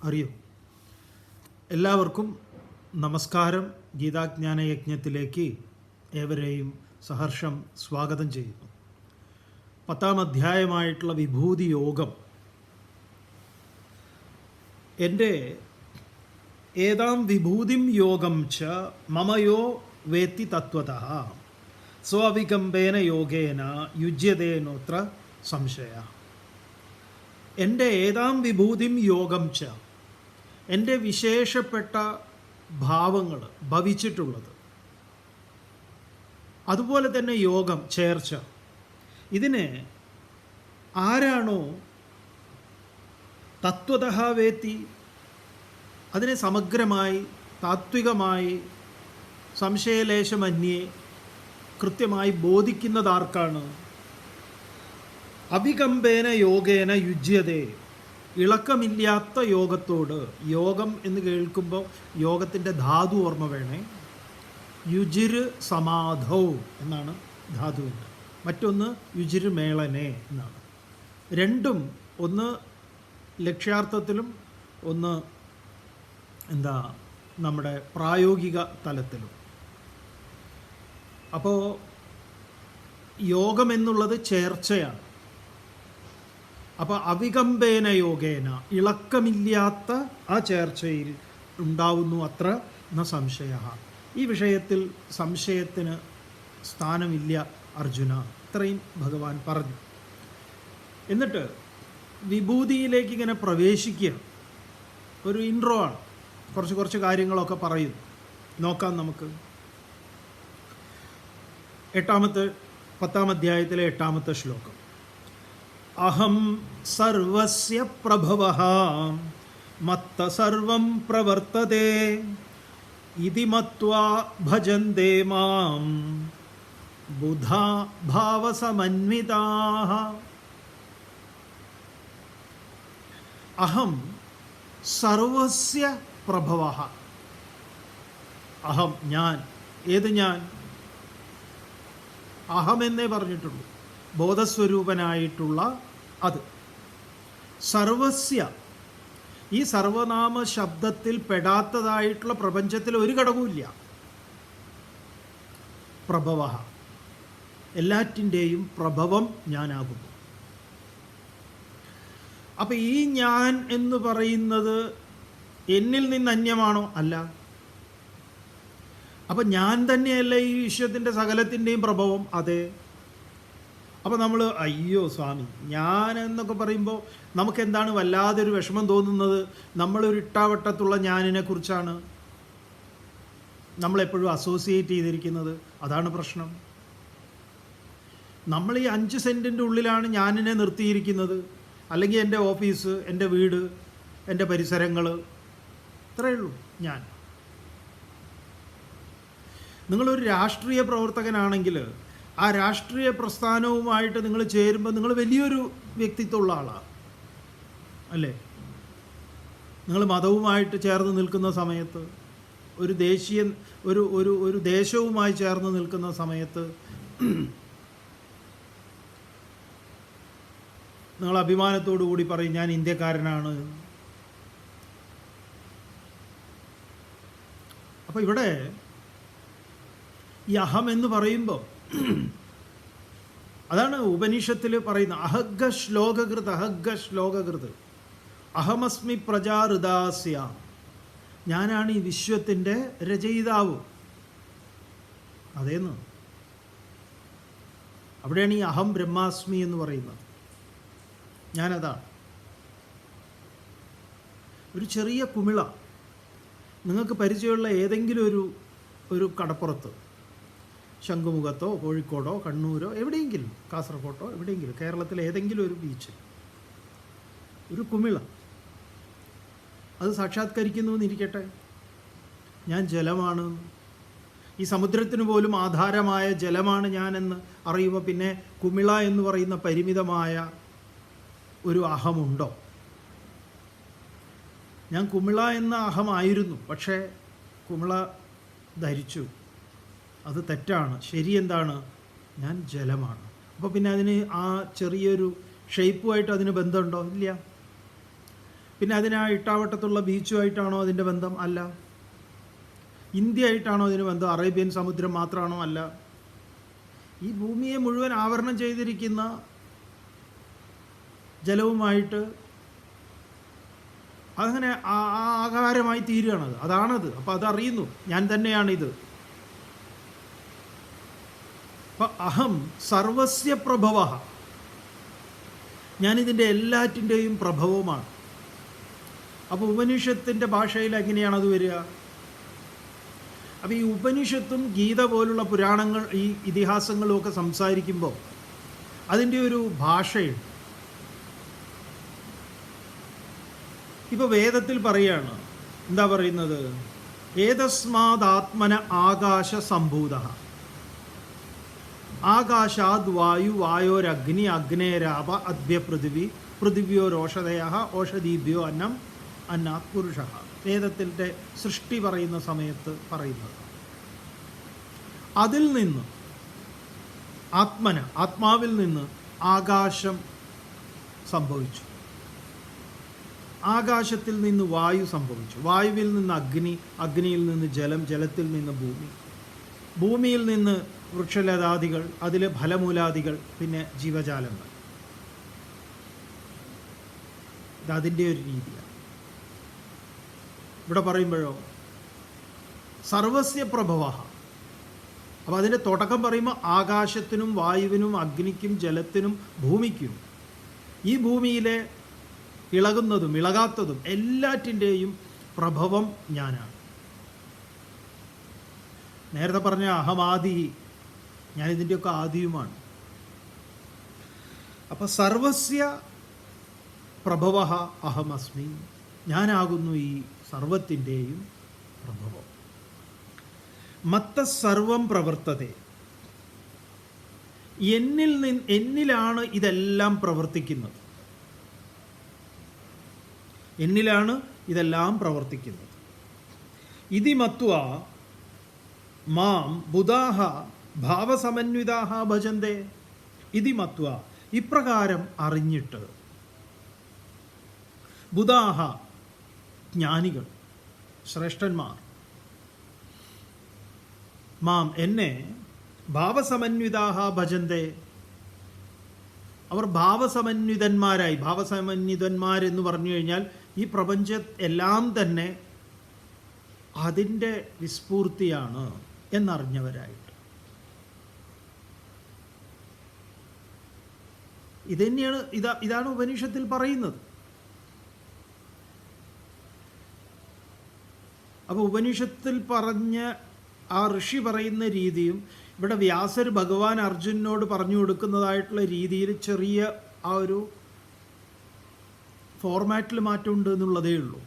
അറിയൂ. എല്ലാവർക്കും നമസ്കാരം. ഗീതാജ്ഞാന യജ്ഞത്തിലേക്ക് ഏവരെയും സഹർഷം സ്വാഗതം ചെയ്യുന്നു. 10ാം അധ്യായമായിട്ടുള്ള വിഭൂതി യോഗം. എൻ്റെ ഏതാം വിഭൂതിം യോഗം ച മമയോ വേത്തി തത്വതഃ സ്വാവികമ്പേന യോഗേന യുജ്യതേനോത്ര സംശയ. എൻ്റെ ഏതാം വിഭൂതിം യോഗം ച, എൻ്റെ വിശേഷപ്പെട്ട ഭാവങ്ങൾ ഭവിച്ചിട്ടുള്ളത്, അതുപോലെ തന്നെ യോഗം ചേർച്ച, ഇതിനെ ആരാണോ തത്വതഃ വേത്തി, അതിനെ സമഗ്രമായി താത്വികമായി സംശയലേശമന്യേ കൃത്യമായി ബോധിക്കുന്നതാർക്കാണ്? അവികമ്പേന യോഗേന യുജ്യതേ, ഇളക്കമില്ലാത്ത യോഗത്തോട്. യോഗം എന്ന് കേൾക്കുമ്പോൾ യോഗത്തിൻ്റെ ധാതു ഓർമ്മ വേണേ. യുജിര് സമാധൗ എന്നാണ് ധാതുവിൻ്റെ. മറ്റൊന്ന് യുജിര് മേളനെ എന്നാണ്. രണ്ടും ഒന്ന് ലക്ഷ്യാർത്ഥത്തിലും ഒന്ന് നമ്മുടെ പ്രായോഗിക തലത്തിലും. അപ്പോൾ യോഗം എന്നുള്ളത് ചേർച്ചയാണ്. അപ്പോൾ അവികമ്പേന യോഗേന, ഇളക്കമില്ലാത്ത ആ ചേർച്ചയിൽ ഉണ്ടാവുന്നു അത്ര ന സംശയ. ഈ വിഷയത്തിൽ സംശയത്തിന് സ്ഥാനമില്ല അർജുന. ഇത്രയും ഭഗവാൻ പറഞ്ഞു. എന്നിട്ട് വിഭൂതിയിലേക്ക് ഇങ്ങനെ പ്രവേശിക്കുക. ഒരു ഇൻട്രോ ആണ്. കുറച്ച് കാര്യങ്ങളൊക്കെ പറയും. നോക്കാം നമുക്ക്. 10ാം അധ്യായത്തിലെ 8ാമത്തെ ശ്ലോകം. അഹം സർവസ്യ പ്രഭവഃ മത്ത സർവം പ്രവർത്തതേ ഇതി മത്വാ ഭജന്തേ മാം ബുധാ ഭാവസമന്വിതാഃ. അഹം സർവസ്യ പ്രഭവഃ. അഹം, ഞാൻ. ഏത് ഞാൻ? അഹമെന്നേ പറഞ്ഞിട്ടുള്ളൂ. ബോധസ്വരൂപനായിട്ടുള്ള അത്. സർവസ്യ, ഈ സർവനാമ ശബ്ദത്തിൽ പെടാത്തതായിട്ടുള്ള പ്രപഞ്ചത്തിൽ ഒരു ഘടകവുമില്ല. പ്രഭവ, എല്ലാറ്റിൻ്റെയും പ്രഭവം ഞാനാകുന്നു. അപ്പം ഈ ഞാൻ എന്ന് പറയുന്നത് എന്നിൽ നിന്ന് അന്യമാണോ? അല്ല. അപ്പം ഞാൻ തന്നെയല്ല ഈ വിശ്വത്തിൻ്റെ സകലത്തിൻ്റെയും പ്രഭവം? അതെ. അപ്പോൾ നമ്മൾ അയ്യോ സ്വാമി ഞാൻ എന്നൊക്കെ പറയുമ്പോൾ നമുക്കെന്താണ് വല്ലാതൊരു വിഷമം തോന്നുന്നത്? നമ്മളൊരു ഇട്ടാവട്ടത്തുള്ള ഞാനിനെ കുറിച്ചാണ് നമ്മളെപ്പോഴും അസോസിയേറ്റ് ചെയ്തിരിക്കുന്നത്. അതാണ് പ്രശ്നം. നമ്മൾ ഈ 5 സെൻറ്റിൻ്റെ ഉള്ളിലാണ് ഞാനിനെ നിർത്തിയിരിക്കുന്നത്. അല്ലെങ്കിൽ എൻ്റെ ഓഫീസ്, എൻ്റെ വീട്, എൻ്റെ പരിസരങ്ങൾ, ഇത്രയേ ഉള്ളൂ ഞാൻ. നിങ്ങളൊരു രാഷ്ട്രീയ പ്രവർത്തകനാണെങ്കിൽ ആ രാഷ്ട്രീയ പ്രസ്ഥാനവുമായിട്ട് നിങ്ങൾ ചേരുമ്പോൾ നിങ്ങൾ വലിയൊരു വ്യക്തിത്വമുള്ള ആളാണ്, അല്ലേ? നിങ്ങൾ മതവുമായിട്ട് ചേർന്ന് നിൽക്കുന്ന സമയത്ത്, ഒരു ദേശീയ ഒരു ദേശവുമായി ചേർന്ന് നിൽക്കുന്ന സമയത്ത് നിങ്ങൾ അഭിമാനത്തോടു കൂടി പറയും ഞാൻ ഇന്ത്യക്കാരനാണ്. അപ്പോൾ ഇവിടെ ഈ അഹം എന്ന് പറയുമ്പോൾ അതാണ് ഉപനിഷത്തിൽ പറയുന്ന അഹഗ്ഗ ശ്ലോകകൃത് അഹമസ്മി പ്രജാഹൃദാസ്യ. ഞാനാണ് ഈ വിശ്വത്തിൻ്റെ രചയിതാവ്. അതേന്ന് അവിടെയാണ് ഈ അഹം ബ്രഹ്മാസ്മി എന്ന് പറയുന്നത്. ഞാനതാണ്. ഒരു ചെറിയ കുമിള നിങ്ങൾക്ക് പരിചയമുള്ള ഏതെങ്കിലും ഒരു കടപ്പുറത്ത്, ശംഖുമുഖത്തോ കോഴിക്കോടോ കണ്ണൂരോ എവിടെയെങ്കിലും, കാസർഗോട്ടോ എവിടെയെങ്കിലും, കേരളത്തിലെ ഏതെങ്കിലും ഒരു ബീച്ച്, ഒരു കുമിള അത് സാക്ഷാത്കരിക്കുന്നു എന്നിരിക്കട്ടെ. ഞാൻ ജലമാണ്, ഈ സമുദ്രത്തിന് പോലും ആധാരമായ ജലമാണ് ഞാനെന്ന് അറിയുമ്പോൾ പിന്നെ കുമിള എന്ന് പറയുന്ന പരിമിതമായ ഒരു അഹമുണ്ടോ? ഞാൻ കുമിള എന്ന അഹമായിരുന്നു, പക്ഷേ കുമിള ധരിച്ചു. അത് തെറ്റാണ്. ശരി എന്താണ്? ഞാൻ ജലമാണ്. അപ്പോൾ പിന്നെ അതിന് ആ ചെറിയൊരു ഷേപ്പുമായിട്ട് അതിന് ബന്ധമുണ്ടോ? ഇല്ല. പിന്നെ അതിനാ ഇട്ടാവട്ടത്തുള്ള ബീച്ചുമായിട്ടാണോ അതിൻ്റെ ബന്ധം? അല്ല. ഇന്ത്യ ആയിട്ടാണോ അതിന് ബന്ധം? അറേബ്യൻ സമുദ്രം മാത്രമാണോ? അല്ല. ഈ ഭൂമിയെ മുഴുവൻ ആവരണം ചെയ്തിരിക്കുന്ന ജലവുമായിട്ട് അങ്ങനെ ആകാരമായി തീരുകയാണത്. അതാണത്. അപ്പോൾ അതറിയുന്നു, ഞാൻ തന്നെയാണിത്. അപ്പം അഹം സർവസ്യ പ്രഭവ, ഞാനിതിൻ്റെ എല്ലാറ്റിൻ്റെയും പ്രഭവമാണ്. അപ്പോൾ ഉപനിഷത്തിൻ്റെ ഭാഷയിൽ എങ്ങനെയാണത് വരിക? അപ്പോൾ ഈ ഉപനിഷത്തും ഗീത പോലുള്ള പുരാണങ്ങൾ, ഈ ഇതിഹാസങ്ങളും ഒക്കെ സംസാരിക്കുമ്പോൾ അതിൻ്റെ ഒരു ഭാഷയുണ്ട്. ഇപ്പോൾ വേദത്തിൽ പറയുകയാണ്, എന്താ പറയുന്നത്? ഏതസ്മാദാത്മന ആകാശ സംഭൂത, ആകാശാദ് വായു, വായോരഗ്നി, അഗ്നേരാപ, അദ്ഭ്യ പൃഥിവി, പൃഥിവ്യോരോഷധയ, ഓഷധീഭ്യോ അന്നം, അന്നാത് പുരുഷ. വേദത്തിൻ്റെ സൃഷ്ടി പറയുന്ന സമയത്ത് പറയുന്നത്. അതിൽ നിന്ന് ആത്മാവിൽ നിന്ന് ആകാശം സംഭവിച്ചു, ആകാശത്തിൽ നിന്ന് വായു സംഭവിച്ചു, വായുവിൽ നിന്ന് അഗ്നി, അഗ്നിയിൽ നിന്ന് ജലം, ജലത്തിൽ നിന്ന് ഭൂമി, ഭൂമിയിൽ നിന്ന് വൃക്ഷലതാദികൾ, അതിലെ ഫലമൂലാദികൾ, പിന്നെ ജീവജാലങ്ങൾ. ഇതതിൻ്റെ ഒരു രീതിയാണ്. ഇവിടെ പറയുമ്പോഴോ സർവസ്യ പ്രഭവ. അപ്പോൾ അതിൻ്റെ തുടക്കം പറയുമ്പോൾ ആകാശത്തിനും വായുവിനും അഗ്നിക്കും ജലത്തിനും ഭൂമിക്കും, ഈ ഭൂമിയിലെ ഇളകുന്നതും ഇളകാത്തതും എല്ലാറ്റിൻ്റെയും പ്രഭവം ഞാനാണ്. നേരത്തെ പറഞ്ഞ അഹമാദി, ഞാനിതിൻ്റെയൊക്കെ ആദിയുമാണ്. അപ്പോൾ സർവസ്യ പ്രഭവ അഹമസ്മി, ഞാനാകുന്നു ഈ സർവത്തിൻ്റെയും പ്രഭവം. മത്തസർവം പ്രവർത്തതേ, എന്നിലാണ് ഇതെല്ലാം പ്രവർത്തിക്കുന്നത്, എന്നിലാണ് ഇതെല്ലാം പ്രവർത്തിക്കുന്നത്. ഇതി മത്വ മാം ബുധാഹ ഭാവസമന്വിതാഹ ഭജന്തേ. ഇതി മത്വ, ഇപ്രകാരം അറിഞ്ഞിട്ട്, ബുധാഹ ജ്ഞാനികൾ, ശ്രേഷ്ഠന്മാർ, മാം എന്നെ, ഭാവസമന്വിതാഹ ഭജന്തേ, അവർ ഭാവസമന്വിതന്മാരായി. ഭാവസമന്വിതന്മാരെന്ന് പറഞ്ഞു കഴിഞ്ഞാൽ ഈ പ്രപഞ്ച എല്ലാം തന്നെ അതിൻ്റെ വിസ്ഫൂർത്തിയാണ് എന്നറിഞ്ഞവരായിട്ട്. ഇതന്നെയാണ്, ഇതാണ് ഉപനിഷത്തിൽ പറയുന്നത്. അപ്പോൾ ഉപനിഷത്തിൽ പറഞ്ഞ ആ ഋഷി പറയുന്ന രീതിയും ഇവിടെ വ്യാസർ ഭഗവാൻ അർജുനനോട് പറഞ്ഞു കൊടുക്കുന്നതായിട്ടുള്ള രീതിയിൽ ചെറിയ ആ ഒരു ഫോർമാറ്റിൽ മാറ്റമുണ്ട് എന്നുള്ളതേ ഉള്ളൂ.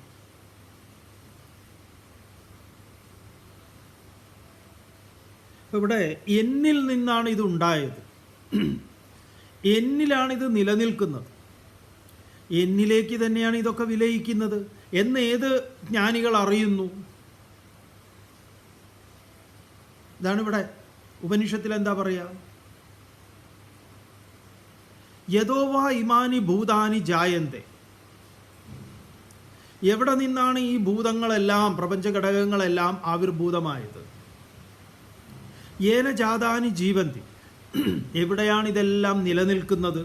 അപ്പോൾ ഇവിടെ എന്നിൽ നിന്നാണ് ഇത് ഉണ്ടായത്, എന്നിലാണിത് നിലനിൽക്കുന്നത്, എന്നിലേക്ക് തന്നെയാണ് ഇതൊക്കെ വിലയിക്കുന്നത് എന്ന് ഏത് ജ്ഞാനികൾ അറിയുന്നു? ഇതാണ് ഇവിടെ ഉപനിഷത്തിൽ എന്താ പറയുക? യഥോവാ ഇമാനി ഭൂതാനി ജായന്തേ, എവിടെ നിന്നാണ് ഈ ഭൂതങ്ങളെല്ലാം, പ്രപഞ്ച ഘടകങ്ങളെല്ലാം ആവിർഭൂതമായത്? ഏന ജാതാനി ജീവന്തി, എവിടെയാണ് ഇതെല്ലാം നിലനിൽക്കുന്നത്?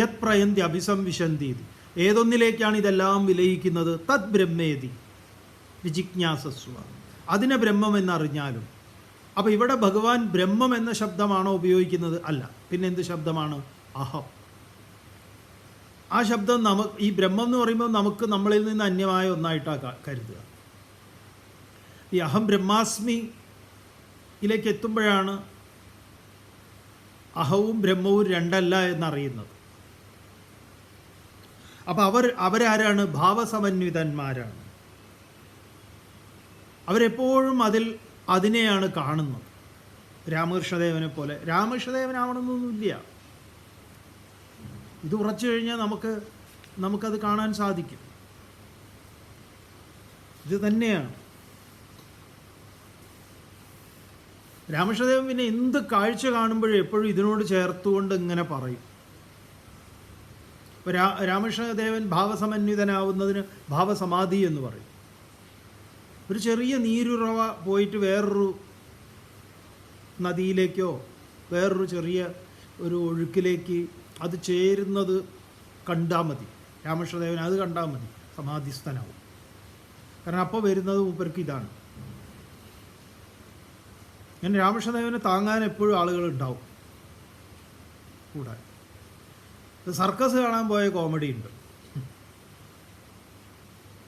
യത് പ്രയന്തി അഭിസംവിശന്തി, ഏതൊന്നിലേക്കാണ് ഇതെല്ലാം വിലയിക്കുന്നത്? തദ് ബ്രഹ്മേതി വിജിജ്ഞാസസ്വ, അതിനെ ബ്രഹ്മം എന്നറിഞ്ഞാലും. അപ്പോൾ ഇവിടെ ഭഗവാൻ ബ്രഹ്മം എന്ന ശബ്ദമാണോ ഉപയോഗിക്കുന്നത്? അല്ല. പിന്നെ എന്ത് ശബ്ദമാണ്? അഹം. ആ ശബ്ദം ഈ ബ്രഹ്മം എന്ന് പറയുമ്പോൾ നമുക്ക് നമ്മളിൽ നിന്ന് അന്യമായ ഒന്നായിട്ടാണ് കരുതുക. ഈ അഹം ബ്രഹ്മാസ്മിയിലേക്ക് എത്തുമ്പോഴാണ് അഹവും ബ്രഹ്മവും രണ്ടല്ല എന്നറിയുന്നത്. അപ്പം അവരാരാണ്? ഭാവസമന്വിതന്മാരാണ്. അവരെപ്പോഴും അതിനെയാണ് കാണുന്നത്. രാമകൃഷ്ണദേവനെ പോലെ. രാമകൃഷ്ണദേവനാവണമെന്നൊന്നുമില്ല. ഇത് ഉറച്ചു കഴിഞ്ഞാൽ നമുക്കത് കാണാൻ സാധിക്കും. ഇത് തന്നെയാണ് രാമകൃഷ്ണദേവൻ. പിന്നെ എന്ത് കാഴ്ച കാണുമ്പോഴും എപ്പോഴും ഇതിനോട് ചേർത്തുകൊണ്ട് ഇങ്ങനെ പറയും. ഇപ്പോൾ രാമകൃഷ്ണദേവൻ ഭാവസമന്വിതനാവുന്നതിന് ഭാവസമാധി എന്ന് പറയും. ഒരു ചെറിയ നീരുറവ പോയിട്ട് വേറൊരു നദിയിലേക്കോ വേറൊരു ചെറിയ ഒരു ഒഴുക്കിലേക്ക് അത് ചേരുന്നത് കണ്ടാൽ മതി, രാമകൃഷ്ണദേവൻ അത് കണ്ടാൽ മതി, സമാധിസ്ഥനാവും. കാരണം അപ്പോൾ വരുന്നത് മൂപ്പർക്ക് ഇതാണ്. ഞാൻ രാമകൃഷ്ണദേവനെ താങ്ങാൻ എപ്പോഴും ആളുകൾ ഉണ്ടാവും കൂടെ. സർക്കസ് കാണാൻ പോയ കോമഡി ഉണ്ട്.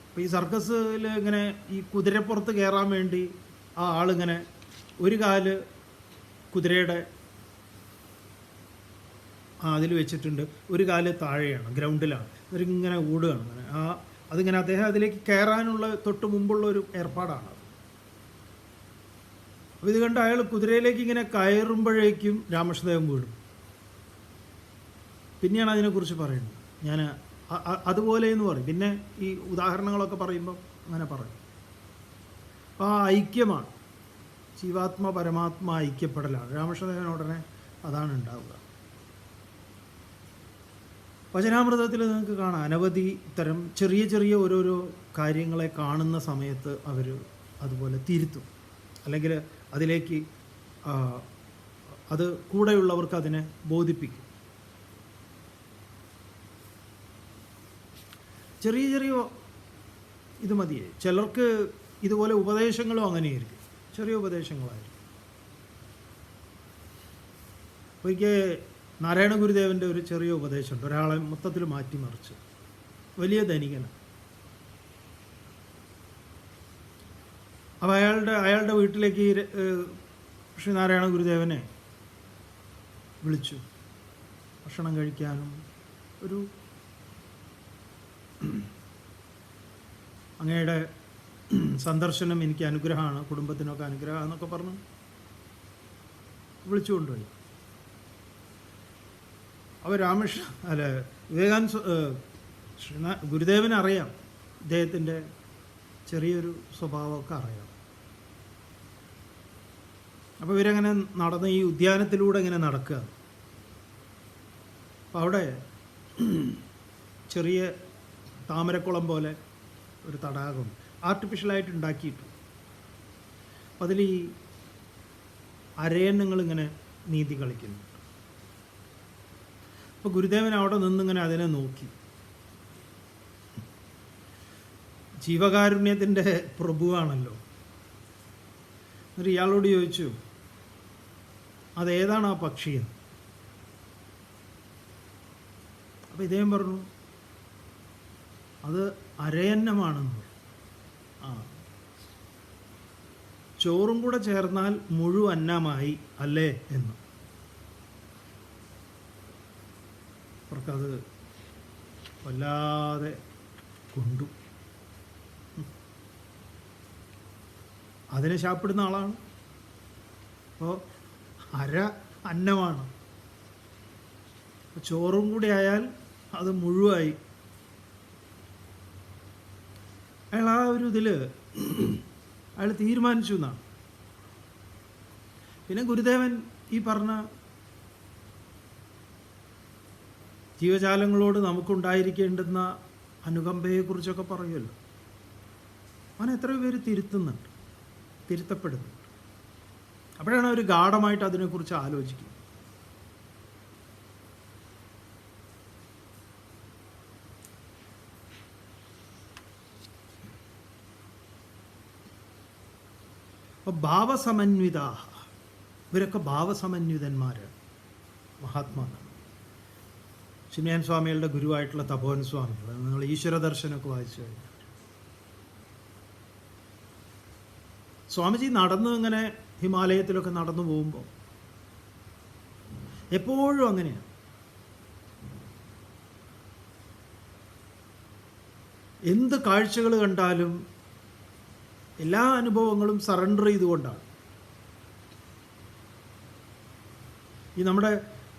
അപ്പോൾ ഈ സർക്കസിൽ ഇങ്ങനെ ഈ കുതിരപ്പുറത്ത് കയറാൻ വേണ്ടി ആ ആളിങ്ങനെ ഒരു കാല് കുതിരയുടെ അതിൽ വെച്ചിട്ടുണ്ട്, ഒരു കാല് താഴെയാണ്, ഗ്രൗണ്ടിലാണ്, ഇവരിങ്ങനെ ഓടുകയാണ് അങ്ങനെ. അതിങ്ങനെ അദ്ദേഹം അതിലേക്ക് കയറാനുള്ള തൊട്ട് മുമ്പുള്ള ഒരു ഏർപ്പാടാണ്. അപ്പോൾ ഇത് കണ്ട് അയാൾ കുതിരയിലേക്ക് ഇങ്ങനെ കയറുമ്പോഴേക്കും രാമകൃഷ്ണദേവൻ വീടും. പിന്നെയാണ് അതിനെക്കുറിച്ച് പറയുന്നത്. ഞാൻ അതുപോലെ എന്ന് പറയും. പിന്നെ ഈ ഉദാഹരണങ്ങളൊക്കെ പറയുമ്പോൾ അങ്ങനെ പറയും. അപ്പോൾ ആ ഐക്യമാണ്, ജീവാത്മ പരമാത്മ ഐക്യപ്പെടലാണ്. രാമകൃഷ്ണദേവൻ ഉടനെ അതാണ് ഉണ്ടാവുക. വചനാമൃതത്തിൽ നിങ്ങൾക്ക് കാണാം അനവധി തരം ചെറിയ ചെറിയ ഓരോരോ കാര്യങ്ങളെ കാണുന്ന സമയത്ത് അവർ അതുപോലെ തിരുത്തും, അല്ലെങ്കിൽ അതിലേക്ക് അത് കൂടെയുള്ളവർക്ക് അതിനെ ബോധിപ്പിക്കും. ചെറിയ ചെറിയ ഇത് മതിയേ. ചിലർക്ക് ഇതുപോലെ ഉപദേശങ്ങളും അങ്ങനെയായിരിക്കും, ചെറിയ ഉപദേശങ്ങളായിരിക്കും. ഒരിക്കൽ നാരായണ ഗുരുദേവൻ്റെ ഒരു ചെറിയ ഉപദേശമുണ്ട്. ഒരാളെ മൊത്തത്തിൽ മാറ്റിമറിച്ച്, വലിയ ധനികനാണ്. അപ്പോൾ അയാളുടെ വീട്ടിലേക്ക് ശ്രീനാരായണ ഗുരുദേവനെ വിളിച്ചു ഭക്ഷണം കഴിക്കാനും. ഒരു അങ്ങയുടെ സന്ദർശനം എനിക്ക് അനുഗ്രഹമാണ്, കുടുംബത്തിനൊക്കെ അനുഗ്രഹമാണെന്നൊക്കെ പറഞ്ഞു വിളിച്ചു കൊണ്ടുപോയി. അപ്പോൾ ഗുരുദേവന് അറിയാം ഇദ്ദേഹത്തിൻ്റെ ചെറിയൊരു സ്വഭാവമൊക്കെ അറിയാം. അപ്പോൾ ഇവരങ്ങനെ നടന്ന് ഈ ഉദ്യാനത്തിലൂടെ ഇങ്ങനെ നടക്കുക. അപ്പോൾ അവിടെ ചെറിയ താമരക്കുളം പോലെ ഒരു തടാകം ആർട്ടിഫിഷ്യലായിട്ട് ഉണ്ടാക്കിയിട്ടു. അപ്പം അതിൽ ഈ അരയന്നങ്ങളിങ്ങനെ നീന്തി കളിക്കുന്നു. അപ്പോൾ ഗുരുദേവൻ അവിടെ നിന്നിങ്ങനെ അതിനെ നോക്കി. ജീവകാരുണ്യത്തിൻ്റെ പ്രഭുവാണല്ലോ. എന്നിട്ട് ഇയാളോട് ചോദിച്ചു, അതേതാണ് ആ പക്ഷിയെന്ന്. അപ്പോൾ ഇദ്ദേഹം പറഞ്ഞു, അത് അരയന്നമാണെന്ന് പറഞ്ഞു. ചോറും കൂടെ ചേർന്നാൽ മുഴുവൻ അന്നമായി അല്ലേ എന്ന്. അവർക്കത് വല്ലാതെ കൊണ്ടു. അതിനെ ശാപ്പിടുന്ന ആളാണ്. അപ്പോൾ അര അന്നമാണ്, ചോറും കൂടി ആയാൽ അത് മുഴുവായി. അയാൾ ആ ഒരു ഇതിൽ അയാൾ തീരുമാനിച്ചു എന്നാണ്. പിന്നെ ഗുരുദേവൻ ഈ പറഞ്ഞ ജീവജാലങ്ങളോട് നമുക്കുണ്ടായിരിക്കേണ്ടുന്ന അനുകമ്പയെക്കുറിച്ചൊക്കെ പറയുമല്ലോ. അവൻ എത്രയോ പേര് തിരുത്തുന്നുണ്ട്, തിരുത്തപ്പെടുന്നുണ്ട്. അപ്പോഴാണ് അവർ ഗാഢമായിട്ട് അതിനെക്കുറിച്ച് ആലോചിക്കുന്നത്. അപ്പോൾ ഭാവസമന്വിതാഹ, ഇവരൊക്കെ ഭാവസമന്വിതന്മാരാണ്, മഹാത്മാക്കൾ. ചിന്മയാൻ സ്വാമികളുടെ ഗുരുവായിട്ടുള്ള തപോവൻ സ്വാമികൾ, നിങ്ങൾ ഈശ്വര ദർശനമൊക്കെ വായിച്ചു കഴിഞ്ഞാൽ സ്വാമിജി നടന്ന് ഇങ്ങനെ ഹിമാലയത്തിലൊക്കെ നടന്നു പോകുമ്പോൾ എപ്പോഴും അങ്ങനെയാണ്. എന്ത് കാഴ്ചകൾ കണ്ടാലും എല്ലാ അനുഭവങ്ങളും സറണ്ടർ ചെയ്തുകൊണ്ടാണ്. ഈ നമ്മുടെ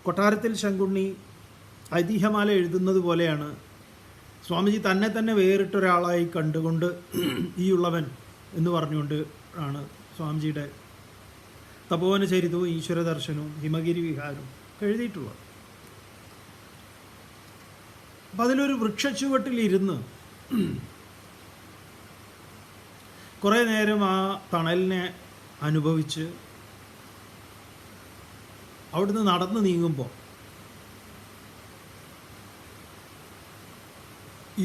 കൊട്ടാരത്തിൽ ശങ്കുണ്ണി ഐതിഹ്യമാല എഴുതുന്നത് പോലെയാണ് സ്വാമിജി തന്നെ വേറിട്ടൊരാളായി കണ്ടുകൊണ്ട് ഈ ഉള്ളവൻ എന്ന് പറഞ്ഞുകൊണ്ട് ആണ് സ്വാമിജിയുടെ തപോവന ചരിതവും ഈശ്വര ദർശനവും ഹിമഗിരി വിഹാരവും എഴുതിയിട്ടുള്ളത്. അപ്പം അതിലൊരു വൃക്ഷച്ചുവട്ടിലിരുന്ന് കുറേ നേരം ആ തണലിനെ അനുഭവിച്ച് അവിടുന്ന് നടന്ന് നീങ്ങുമ്പോൾ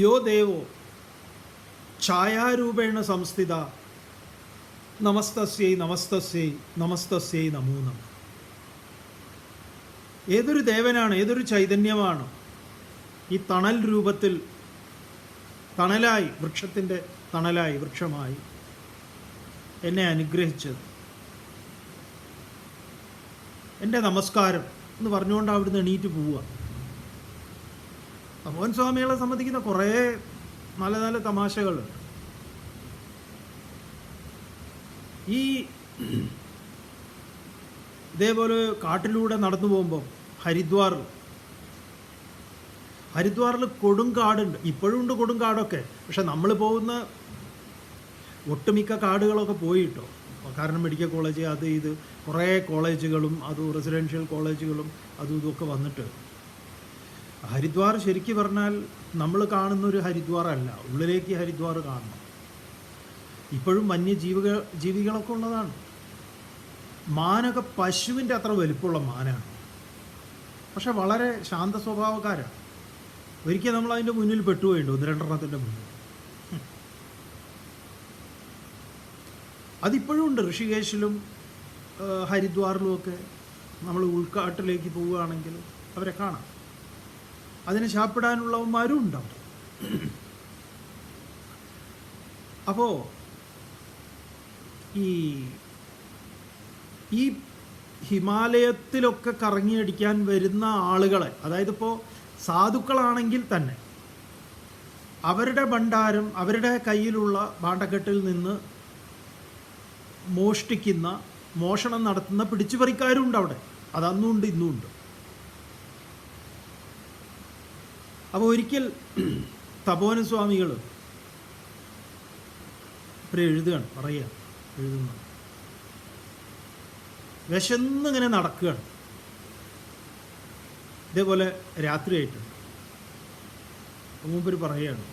യോ ദേവോ ഛായാരൂപേണ സംസ്ഥിത നമസ്തസ്യൈ നമസ്തസ്യൈ നമസ്തസ്യൈ നമോ നമഃ. ഏതൊരു ദേവനാണ്, ഏതൊരു ചൈതന്യമാണ് ഈ തണൽ രൂപത്തിൽ തണലായി, വൃക്ഷത്തിൻ്റെ തണലായി, വൃക്ഷമായി എന്നെ അനുഗ്രഹിച്ചത്, എൻ്റെ നമസ്കാരം എന്ന് പറഞ്ഞുകൊണ്ട് അവിടുന്ന് എണീറ്റ് പോവുക. തപോവൻ സ്വാമികളെ സംബന്ധിക്കുന്ന കുറേ നല്ല നല്ല തമാശകളുണ്ട്. ഈ ഇതേപോലെ കാട്ടിലൂടെ നടന്നു പോകുമ്പോൾ ഹരിദ്വാറിൽ കൊടുങ്കാടുണ്ട്. ഇപ്പോഴും ഉണ്ട് കൊടുങ്കാടൊക്കെ. പക്ഷെ നമ്മൾ പോകുന്ന ഒട്ടുമിക്ക കാടുകളൊക്കെ പോയിട്ടോ. കാരണം മെഡിക്കൽ കോളേജ്, അത് ഇത് കുറേ കോളേജുകളും അതും റെസിഡൻഷ്യൽ കോളേജുകളും അതും ഇതൊക്കെ വന്നിട്ട് ഹരിദ്വാർ ശരിക്കും പറഞ്ഞാൽ നമ്മൾ കാണുന്നൊരു ഹരിദ്വാർ അല്ല. ഉള്ളിലേക്ക് ഹരിദ്വാർ കാണണം. ഇപ്പോഴും ജീവികളൊക്കെ ഉള്ളതാണ്. മാനൊക്കെ പശുവിൻ്റെ അത്ര വലിപ്പമുള്ള മാനാണ്. പക്ഷെ വളരെ ശാന്ത സ്വഭാവക്കാരാണ്. ഒരിക്കൽ നമ്മൾ അതിൻ്റെ മുന്നിൽ പെട്ടുപോയിട്ടുണ്ട്, 1-2 മുന്നിൽ. അതിപ്പോഴും ഉണ്ട്. ഋഷികേശിലും ഹരിദ്വാറിലുമൊക്കെ നമ്മൾ ഉൾക്കാട്ടിലേക്ക് പോവുകയാണെങ്കിൽ അവരെ കാണാം. അതിനെ ശാപ്പിടാനുള്ളവന്മാരും ഉണ്ടാവും. അപ്പോൾ ഈ ഹിമാലയത്തിലൊക്കെ കറങ്ങിയടിക്കാൻ വരുന്ന ആളുകളെ, അതായത് ഇപ്പോൾ സാധുക്കളാണെങ്കിൽ തന്നെ അവരുടെ ഭണ്ഡാരം, അവരുടെ കയ്യിലുള്ള ഭാണ്ഡക്കെട്ടിൽ നിന്ന് മോഷണം നടത്തുന്ന പിടിച്ചുപറിക്കാരും ഉണ്ട് അവിടെ. അതന്നുണ്ട് ഇന്നുമുണ്ട്. അപ്പോൾ ഒരിക്കൽ തപോവന സ്വാമികൾ എഴുതുന്നു, വിശന്നിങ്ങനെ നടക്കുകയാണ്. ഇതേപോലെ രാത്രിയായിട്ടുണ്ട്. മൂപ്പര് പറയുകയാണ്,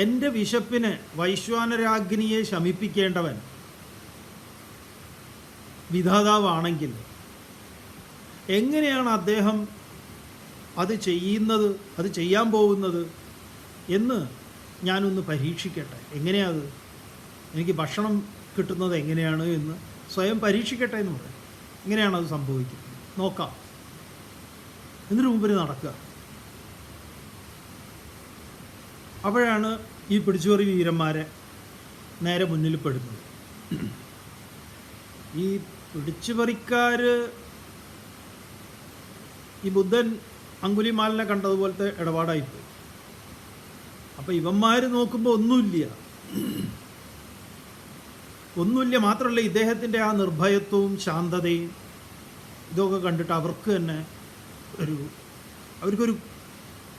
എൻ്റെ വിശപ്പിനെ വൈശ്വാനരാഗ്നിയെ ശമിപ്പിക്കേണ്ടവൻ വിധാതാവാണെങ്കിൽ എങ്ങനെയാണ് അദ്ദേഹം അത് ചെയ്യാൻ പോകുന്നത് എന്ന് ഞാനൊന്ന് പരീക്ഷിക്കട്ടെ. എങ്ങനെയാത്, എനിക്ക് ഭക്ഷണം കിട്ടുന്നത് എങ്ങനെയാണ് എന്ന് സ്വയം പരീക്ഷിക്കട്ടെ എന്ന് പറയും. എങ്ങനെയാണ് അത് സംഭവിക്കുന്നത് നോക്കാം. എന്നിട്ട് മുമ്പിൽ നടക്കുക. അപ്പോഴാണ് ഈ പിടിച്ചുപറി വീരന്മാരെ നേരെ മുന്നിൽ പെടുന്നത്. ഈ പിടിച്ചുപറിക്കാർ ഈ ബുദ്ധൻ അങ്കുലിമാലിനെ കണ്ടതുപോലത്തെ ഇടപാടായിപ്പോയി. അപ്പോൾ ഇവന്മാർ നോക്കുമ്പോൾ ഒന്നുമില്ല. മാത്രമല്ല ഇദ്ദേഹത്തിൻ്റെ ആ നിർഭയത്വവും ശാന്തതയും ഇതൊക്കെ കണ്ടിട്ട് അവർക്ക് തന്നെ അവർക്കൊരു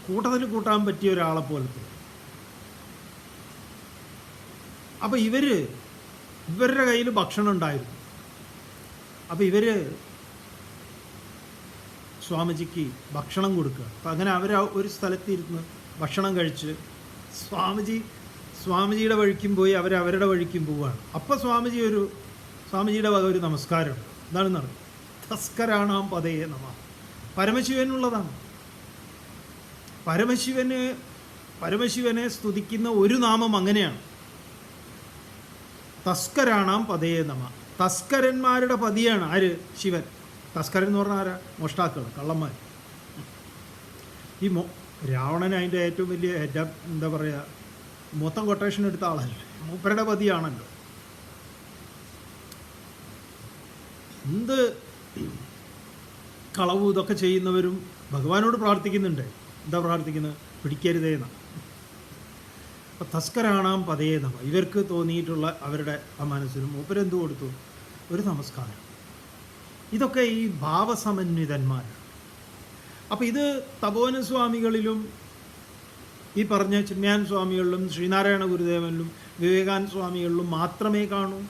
കൂട്ടത്തിൽ കൂട്ടാൻ പറ്റിയ ഒരാളെ പോലത്തെ. അപ്പോൾ ഇവരുടെ കയ്യിൽ ഭക്ഷണം ഉണ്ടായിരുന്നു. അപ്പോൾ ഇവർ സ്വാമിജിക്ക് ഭക്ഷണം കൊടുക്കുക. അപ്പം അങ്ങനെ അവർ ഒരു സ്ഥലത്തിരുന്ന് ഭക്ഷണം കഴിച്ച് സ്വാമിജിയുടെ വഴിക്കും പോയി, അവരുടെ വഴിക്കും പോവുകയാണ്. അപ്പോൾ സ്വാമിജിയുടെ വക ഒരു നമസ്കാരം എന്താണെന്ന് അറിയാം. തസ്കരാണാം പതയേ നമഃ. പരമശിവനുള്ളതാണ്. പരമശിവനെ സ്തുതിക്കുന്ന ഒരു നാമം അങ്ങനെയാണ്, തസ്കരാണാം പതയേ നമഃ. തസ്കരന്മാരുടെ പതിയാണ് ആര്? ശിവൻ. തസ്കരൻ എന്ന് പറഞ്ഞാൽ ആരാ? മോഷ്ടാക്കൾ, കള്ളന്മാർ. ഈ രാവണൻ അതിൻ്റെ ഏറ്റവും വലിയ എന്താ പറയുക, മൊത്തം കൊട്ടേഷൻ എടുത്ത ആളല്ലേ, മൂപ്പരുടെ പതിയാണല്ലോ. എന്ത് കളവും ഇതൊക്കെ ചെയ്യുന്നവരും ഭഗവാനോട് പ്രാർത്ഥിക്കുന്നുണ്ട്. എന്താ പ്രാർത്ഥിക്കുന്നത്? പിടിക്കരുതേന്ന. അപ്പം തസ്കരാണാം പതയേ നമഃ. ഇവർക്ക് തോന്നിയിട്ടുള്ള അവരുടെ ആ മനസ്സിനും മൂപ്പരെന്തു കൊടുത്തു? ഒരു നമസ്കാരം. ഇതൊക്കെ ഈ ഭാവസമന്വിതന്മാരാണ്. അപ്പോൾ ഇത് തപോവന സ്വാമികളിലും ഈ പറഞ്ഞ ചിന്മയാൻ സ്വാമികളിലും ശ്രീനാരായണ ഗുരുദേവനിലും വിവേകാനന്ദ സ്വാമികളിലും മാത്രമേ കാണൂ,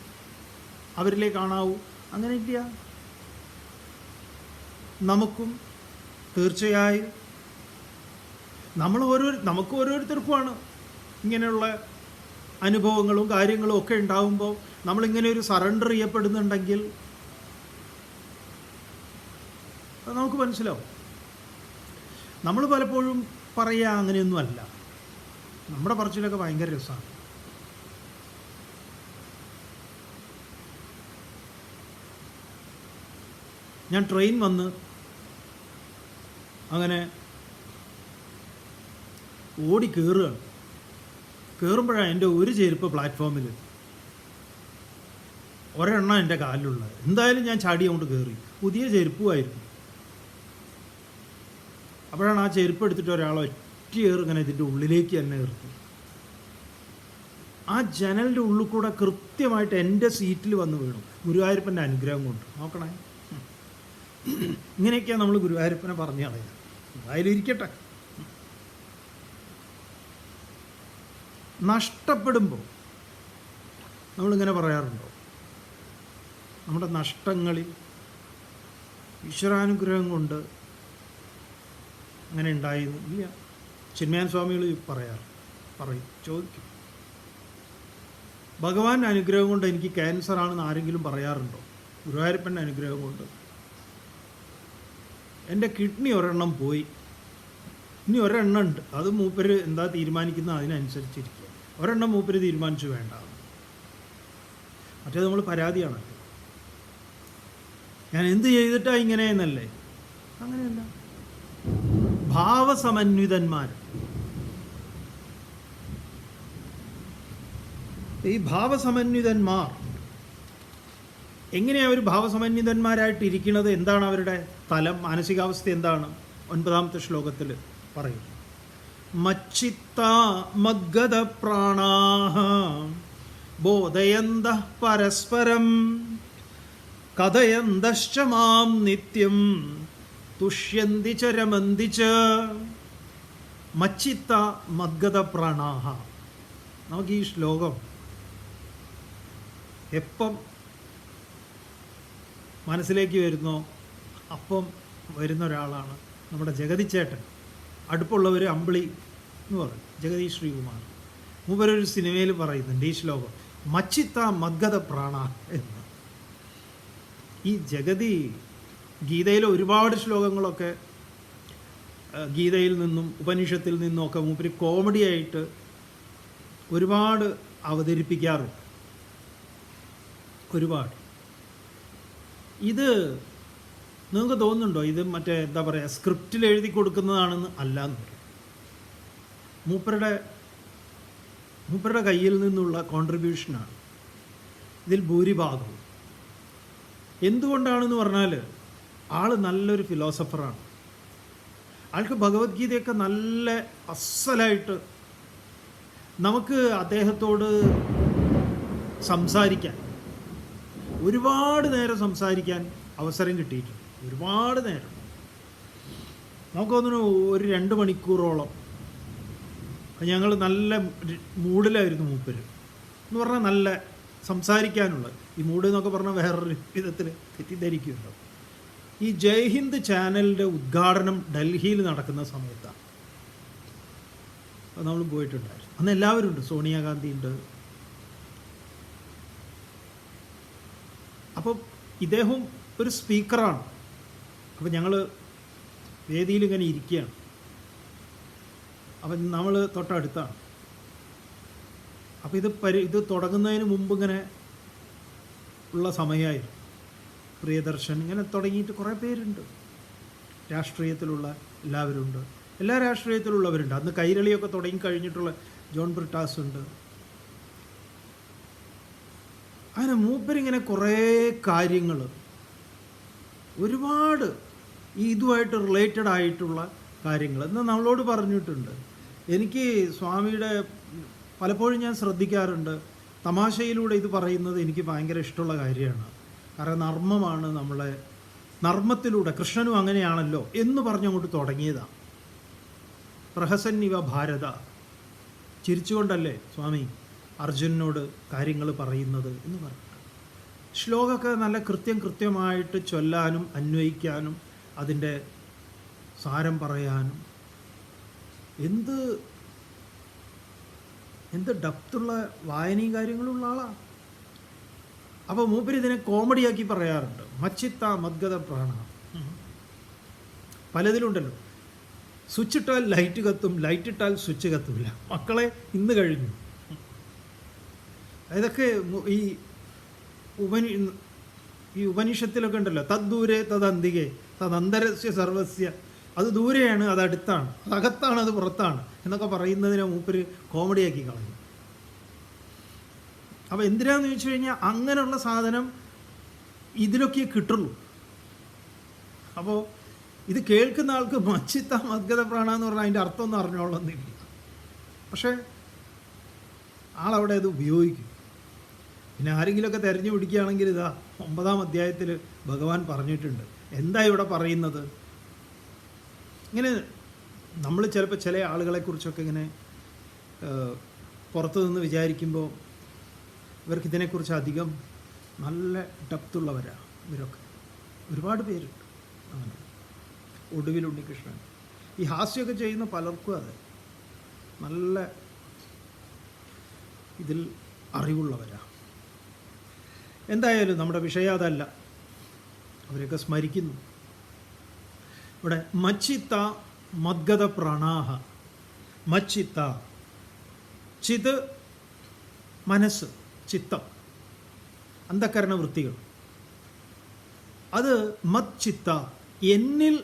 അവരിലേ കാണാവൂ. അങ്ങനെ ഇല്ല. നമുക്കും തീർച്ചയായും നമുക്ക് ഓരോരുത്തർക്കുമാണ് ഇങ്ങനെയുള്ള അനുഭവങ്ങളും കാര്യങ്ങളും ഒക്കെ ഉണ്ടാകുമ്പോൾ നമ്മളിങ്ങനെ ഒരു സറണ്ടർ ചെയ്യപ്പെടുന്നുണ്ടെങ്കിൽ അത് നമുക്ക് മനസ്സിലാവും. നമ്മൾ പലപ്പോഴും പറയുക അങ്ങനെയൊന്നും അല്ല, നമ്മുടെ പറച്ചിലൊക്കെ ഭയങ്കര രസമാണ്. ഞാൻ ട്രെയിൻ വന്ന് അങ്ങനെ ഓടി കയറുകയാണ്. കയറുമ്പോഴാണ് എൻ്റെ ഒരു ചെരുപ്പ് പ്ലാറ്റ്ഫോമിൽ ഒരെണ്ണം എൻ്റെ കാലിലുള്ളത്. എന്തായാലും ഞാൻ ചാടി അങ്ങോട്ട് കയറി. പുതിയ ചെരുപ്പുമായിരുന്നു. അപ്പോഴാണ് ആ ചെരുപ്പ് എടുത്തിട്ട് ഒരാൾ ഒറ്റയേറ് ഇങ്ങനെ ഇതിൻ്റെ ഉള്ളിലേക്ക് തന്നെ നിർത്തി. ആ ജനലിൻ്റെ ഉള്ളിൽ കൂടെ കൃത്യമായിട്ട് എൻ്റെ സീറ്റിൽ വന്ന് വീണു. ഗുരുവായൂരപ്പൻ്റെ അനുഗ്രഹം കൊണ്ട്. നോക്കണേ, ഇങ്ങനെയൊക്കെയാണ് നമ്മൾ ഗുരുവായൂരപ്പനെ പറഞ്ഞു കളയുക. എന്തായാലും ഇരിക്കട്ടെ. നഷ്ടപ്പെടുമ്പോൾ നമ്മളിങ്ങനെ പറയാറുണ്ടോ, നമ്മുടെ നഷ്ടങ്ങളിൽ ഈശ്വരാനുഗ്രഹം കൊണ്ട് അങ്ങനെ ഉണ്ടായിരുന്നു? ഇല്ല. ചിന്മയാൻ സ്വാമികൾ പറയും, ചോദിക്കും, ഭഗവാന്റെ അനുഗ്രഹം കൊണ്ട് എനിക്ക് ക്യാൻസർ ആണെന്ന് ആരെങ്കിലും പറയാറുണ്ടോ? ഗുരുവായൂരപ്പൻ്റെ അനുഗ്രഹം കൊണ്ട് എൻ്റെ കിഡ്നി ഒരെണ്ണം പോയി, ഇനി ഒരെണ്ണം ഉണ്ട്. അത് മൂപ്പര് എന്താ തീരുമാനിക്കുന്നത് അതിനനുസരിച്ചിരിക്കുക. ഒരെണ്ണം മൂപ്പര് തീരുമാനിച്ചു വേണ്ട. മറ്റേത് നമ്മൾ പരാതിയാണല്ലോ, ഞാൻ എന്ത് ചെയ്തിട്ടാ ഇങ്ങനെ എന്നല്ലേ. അങ്ങനെയല്ല. ഭാവസമന്വിതന്മാർ, ഈ ഭാവസമന്വിതന്മാർ എങ്ങനെയാണ് അവർ ഭാവസമന്വിതന്മാരായിട്ടിരിക്കുന്നത്? എന്താണ് അവരുടെ തലം, മാനസികാവസ്ഥ എന്താണ്? 9ാമത്തെ ശ്ലോകത്തിൽ പറയും, മച്ചിത്ത മഗ്ഗത പ്രാണാഃ ബോധയന്തഃ പരസ്പരം കഥയന്തശ്ച മാം നിത്യം തുഷ്യന്തി ച രമന്തി ച. മച്ചിത്ത മഗ്ഗത പ്രാണാഃ. നമുക്ക് ഈ ശ്ലോകം എപ്പം മനസ്സിലേക്ക് വരുന്നോ അപ്പം വരുന്ന ഒരാളാണ് നമ്മുടെ ജഗതിച്ചേട്ടൻ. അടുപ്പുള്ളവർ അമ്പിളി എന്ന് പറയും, ജഗദീഷ് ശ്രീകുമാർ. മൂപ്പരൊരു സിനിമയിൽ പറയുന്നുണ്ട് ഈ ശ്ലോകം, മച്ചിത്ത മഗ്ഗത പ്രാണ എന്ന്. ഈ ജഗതി ഗീതയിലെ ഒരുപാട് ശ്ലോകങ്ങളൊക്കെ ഗീതയിൽ നിന്നും ഉപനിഷത്തിൽ നിന്നുമൊക്കെ മൂപ്പര് കോമഡിയായിട്ട് ഒരുപാട് അവതരിപ്പിക്കാറുണ്ട്. ഒരുപാട്. ഇത് നിങ്ങൾക്ക് തോന്നുന്നുണ്ടോ ഇത് മറ്റേ എന്താ പറയുക സ്ക്രിപ്റ്റിൽ എഴുതി കൊടുക്കുന്നതാണെന്ന്? അല്ല എന്ന് പറയും. മൂപ്പരുടെ കയ്യിൽ നിന്നുള്ള കോൺട്രിബ്യൂഷനാണ് ഇതിൽ ഭൂരിഭാഗവും. എന്തുകൊണ്ടാണെന്ന് പറഞ്ഞാൽ ആൾ നല്ലൊരു ഫിലോസഫറാണ്. ആൾക്ക് ഭഗവത്ഗീതയൊക്കെ നല്ല അസലായിട്ട് നമുക്ക് അദ്ദേഹത്തോട് സംസാരിക്കാൻ, ഒരുപാട് നേരം സംസാരിക്കാൻ അവസരം കിട്ടിയിട്ടുണ്ട്. ഒരുപാട് നേരം. നമുക്ക് തോന്നുന്നു ഒരു 2 മണിക്കൂറോളം ഞങ്ങൾ നല്ല മൂഡിലായിരുന്നു മൂപ്പര് എന്ന് പറഞ്ഞാൽ. നല്ല സംസാരിക്കാനുള്ള ഈ മൂഡ് എന്നൊക്കെ പറഞ്ഞാൽ വേറൊരു വിധത്തിൽ തെറ്റിദ്ധരിക്കുമല്ലോ. ഈ ജയ്ഹിന്ദ് ചാനലിൻ്റെ ഉദ്ഘാടനം ഡൽഹിയിൽ നടക്കുന്ന സമയത്താണ് നമ്മൾ പോയിട്ടുണ്ടായിരുന്നു. അന്ന് എല്ലാവരും ഉണ്ട്, സോണിയാഗാന്ധി ഉണ്ട്. അപ്പോൾ ഇദ്ദേഹം ഒരു സ്പീക്കറാണ്. അപ്പോൾ ഞങ്ങൾ വേദിയിൽ ഇങ്ങനെ ഇരിക്കുകയാണ്. അപ്പം നമ്മൾ തൊട്ടടുത്താണ്. അപ്പോൾ ഇത് തുടങ്ങുന്നതിന് മുമ്പ് ഇങ്ങനെ ഉള്ള സമയമായിരുന്നു. പ്രിയദർശൻ ഇങ്ങനെ തുടങ്ങിയിട്ട് കുറേ പേരുണ്ട്. രാഷ്ട്രീയത്തിലുള്ള എല്ലാവരും ഉണ്ട്, എല്ലാ രാഷ്ട്രീയത്തിലുള്ളവരുണ്ട്. അന്ന് കൈരളിയൊക്കെ തുടങ്ങി കഴിഞ്ഞിട്ടുള്ള ജോൺ ബ്രിട്ടാസ് ഉണ്ട്. അങ്ങനെ മൂപ്പരിങ്ങനെ കുറേ കാര്യങ്ങൾ ഒരുപാട് ഇതുമായിട്ട് റിലേറ്റഡ് ആയിട്ടുള്ള കാര്യങ്ങൾ എന്നാൽ നമ്മളോട് പറഞ്ഞിട്ടുണ്ട്. എനിക്ക് സ്വാമിയുടെ പലപ്പോഴും ഞാൻ ശ്രദ്ധിക്കാറുണ്ട്, തമാശയിലൂടെ ഇത് പറയുന്നത് എനിക്ക് ഭയങ്കര ഇഷ്ടമുള്ള കാര്യമാണ്. കാരണം നർമ്മമാണ്, നമ്മളെ നർമ്മത്തിലൂടെ കൃഷ്ണനും അങ്ങനെയാണല്ലോ എന്ന് പറഞ്ഞങ്ങോട്ട് തുടങ്ങിയതാണ്. പ്രഹസന്നിവ ഭാരത, ചിരിച്ചുകൊണ്ടല്ലേ സ്വാമി അർജുനനോട് കാര്യങ്ങൾ പറയുന്നത് എന്ന് പറഞ്ഞിട്ട്. ശ്ലോകമൊക്കെ നല്ല കൃത്യമായിട്ട് ചൊല്ലാനും അന്വയിക്കാനും അതിൻ്റെ സാരം പറയാനും എന്ത് എന്ത് ഡെപ്തുള്ള വായനയും കാര്യങ്ങളുള്ള ആളാണ്. അപ്പോൾ മൂപ്പര് ഇതിനെ കോമഡിയാക്കി പറയാറുണ്ട്, മച്ചിത്ത മദ്ഗത പ്രാണ. പലതിലുണ്ടല്ലോ, സ്വിച്ച് ഇട്ടാൽ ലൈറ്റ് കത്തും, ലൈറ്റ് ഇട്ടാൽ സ്വിച്ച് കത്തില്ല. മക്കളെ ഇന്ന് കഴിഞ്ഞു. ഇതൊക്കെ ഈ ഉപനിഷത്തിലൊക്കെ ഉണ്ടല്ലോ, തദ്ദൂരെ തദന്തികെ തദന്തരസ്യ സർവസ്യ. അത് ദൂരെയാണ്, അത് അടുത്താണ്, അത് അകത്താണ്, അത് പുറത്താണ് എന്നൊക്കെ പറയുന്നതിനെ മൂപ്പര് കോമഡിയാക്കി കളഞ്ഞു. അപ്പോൾ എന്തിനാന്ന് ചോദിച്ചു കഴിഞ്ഞാൽ അങ്ങനെയുള്ള സാധനം ഇതിലൊക്കെ കിട്ടുള്ളൂ. അപ്പോൾ ഇത് കേൾക്കുന്ന ആൾക്ക് മച്ചിത്ത മദ്ഗത പ്രാണ എന്ന് പറഞ്ഞാൽ അതിൻ്റെ അർത്ഥം ഒന്നും അറിഞ്ഞോളന്നില്ല. പക്ഷേ ആളവിടെ അത് ഉപയോഗിക്കും. പിന്നെ ആരെങ്കിലുമൊക്കെ തിരഞ്ഞു പിടിക്കുകയാണെങ്കിൽ ഇതാ 9-ാം അധ്യായത്തിൽ ഭഗവാൻ പറഞ്ഞിട്ടുണ്ട്. എന്താ ഇവിടെ പറയുന്നത്? ഇങ്ങനെ നമ്മൾ ചിലപ്പോൾ ചില ആളുകളെക്കുറിച്ചൊക്കെ ഇങ്ങനെ പുറത്തു നിന്ന് വിചാരിക്കുമ്പോൾ ഇവർക്ക് ഇതിനെക്കുറിച്ച് അധികം നല്ല ഡെപ്തുള്ളവരാണ് ഇവരൊക്കെ. ഒരുപാട് പേരുണ്ട് അങ്ങനെ. ഒടുവിൽ ഉണ്ണികൃഷ്ണൻ ഈ ഹാസ്യമൊക്കെ ചെയ്യുന്ന പലർക്കും അതെ നല്ല ഇതിൽ അറിവുള്ളവരാണ്. എന്തായാലും നമ്മുടെ വിഷയം അതല്ല, അവരൊക്കെ സ്മരിക്കുന്നു. ഇവിടെ മച്ചിത്ത മദ്ഗത പ്രാണാഹ. മച്ചിത്ത, ചിത് മനസ്സ്, ചിത്തം, അന്ധകരണ വൃത്തികൾ. അത് മച്ചിത്ത എന്നിൽ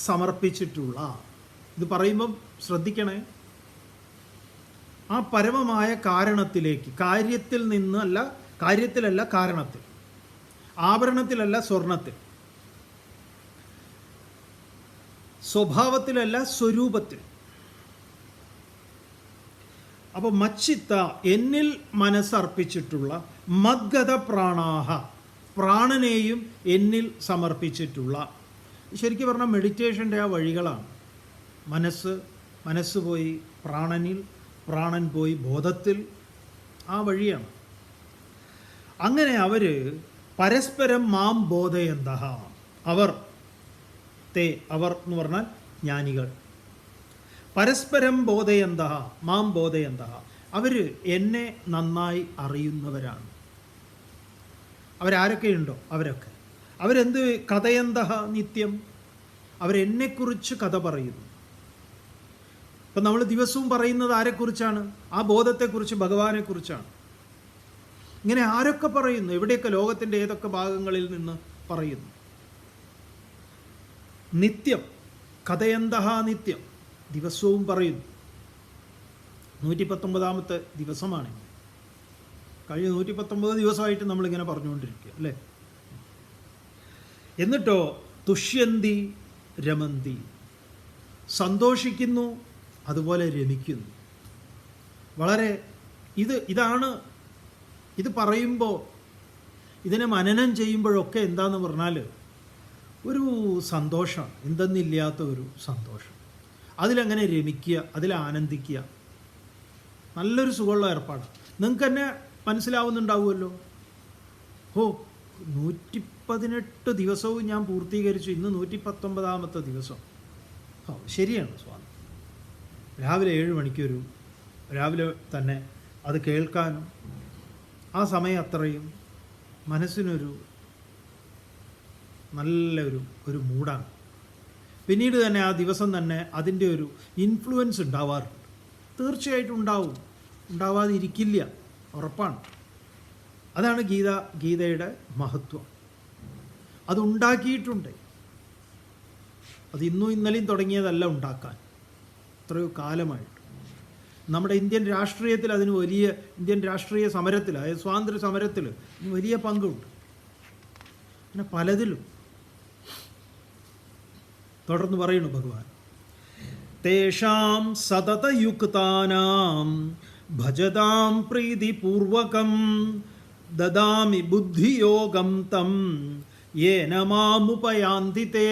സമർപ്പിച്ചിട്ടുള്ള. ഇത് പറയുമ്പം ശ്രദ്ധിക്കണേ, ആ പരമമായ കാരണത്തിലേക്ക്, കാര്യത്തിൽ നിന്നല്ല, കാര്യത്തിലല്ല കാരണത്തിൽ, ആഭരണത്തിലല്ല സ്വർണത്തിൽ, സ്വഭാവത്തിലല്ല സ്വരൂപത്തിൽ. അപ്പോൾ മച്ചിത്ത എന്നിൽ മനസ്സർപ്പിച്ചിട്ടുള്ള, മദ്ഗത പ്രാണാഹ പ്രാണനെയും എന്നിൽ സമർപ്പിച്ചിട്ടുള്ള. ശരിക്കും പറഞ്ഞാൽ മെഡിറ്റേഷൻ്റെ ആ വഴികളാണ്. മനസ്സ് പോയി പ്രാണനിൽ, പ്രാണൻ പോയി ബോധത്തിൽ, ആ വഴിയാണ്. അങ്ങനെ അവർ പരസ്പരം മാം ബോധയന്ത. അവർ എന്ന് പറഞ്ഞാൽ ജ്ഞാനികൾ. പരസ്പരം ബോധയന്ത മാം ബോധയന്ത. അവർ എന്നെ നന്നായി അറിയുന്നവരാണ്. അവരാരൊക്കെയുണ്ടോ അവരൊക്കെ. അവരെന്ത് കഥയന്ത നിത്യം, അവരെന്നെക്കുറിച്ച് കഥ പറയുന്നു. ഇപ്പം നമ്മൾ ദിവസവും പറയുന്നത് ആരെക്കുറിച്ചാണ്? ആ ബോധത്തെക്കുറിച്ച്, ഭഗവാനെക്കുറിച്ചാണ്. ഇങ്ങനെ ആരൊക്കെ പറയുന്നു, എവിടെയൊക്കെ, ലോകത്തിൻ്റെ ഏതൊക്കെ ഭാഗങ്ങളിൽ നിന്ന് പറയുന്നു. നിത്യം, കഥയന്ത നിത്യം, ദിവസവും പറയുന്നു. 119-ാമത്തെ ദിവസമാണ്. കഴിഞ്ഞ 119 ദിവസമായിട്ട് നമ്മളിങ്ങനെ പറഞ്ഞുകൊണ്ടിരിക്കുക അല്ലേ. എന്നിട്ടോ തുഷ്യന്തി രമന്തി, സന്തോഷിക്കുന്നു, അതുപോലെ രമിക്കുന്നു. വളരെ ഇത് പറയുമ്പോൾ, ഇതിനെ മനനം ചെയ്യുമ്പോഴൊക്കെ എന്താണെന്ന് പറഞ്ഞാൽ ഒരു സന്തോഷമാണ്, എന്തെന്നില്ലാത്ത ഒരു സന്തോഷം. അതിലങ്ങനെ രമിക്കുക, അതിൽ ആനന്ദിക്കുക. നല്ലൊരു സുഖമുള്ള ഏർപ്പാടാണ്. നിങ്ങൾക്ക് തന്നെ മനസ്സിലാവുന്നുണ്ടാവുമല്ലോ. 118 ദിവസവും ഞാൻ പൂർത്തീകരിച്ചു, ഇന്ന് 119-ാമത്തെ ദിവസം. ശരിയാണ് സ്വാമി. രാവിലെ 7 മണിക്ക് രാവിലെ തന്നെ അത് കേൾക്കാനും ആ സമയം അത്രയും മനസ്സിനൊരു നല്ലൊരു മൂഡാണ്. പിന്നീട് തന്നെ ആ ദിവസം തന്നെ അതിൻ്റെ ഒരു ഇൻഫ്ലുവൻസ് ഉണ്ടാവാറുണ്ട്. തീർച്ചയായിട്ടും ഉണ്ടാവാതിരിക്കില്ല, ഉറപ്പാണ്. അതാണ് ഗീതയുടെ മഹത്വം. അതുണ്ടാക്കിയിട്ടുണ്ട്. അത് ഇന്നും ഇന്നലെയും തുടങ്ങിയതല്ല ഉണ്ടാക്കാൻ, എത്രയോ കാലമായിട്ട്. നമ്മുടെ ഇന്ത്യൻ രാഷ്ട്രീയത്തിൽ അതിന് ഇന്ത്യൻ രാഷ്ട്രീയ സമരത്തിൽ, അതായത് സ്വാതന്ത്ര്യ സമരത്തിൽ വലിയ പങ്കുണ്ട്. പിന്നെ പലതിലും തുടർന്ന് പറയുന്നു ഭഗവാൻ, തേഷാം സതതയുക്താനാം ഭജതാം പ്രീതിപൂർവകം ദദാമി ബുദ്ധിയോഗം തം യേന മാമുപയാന്തി തേ.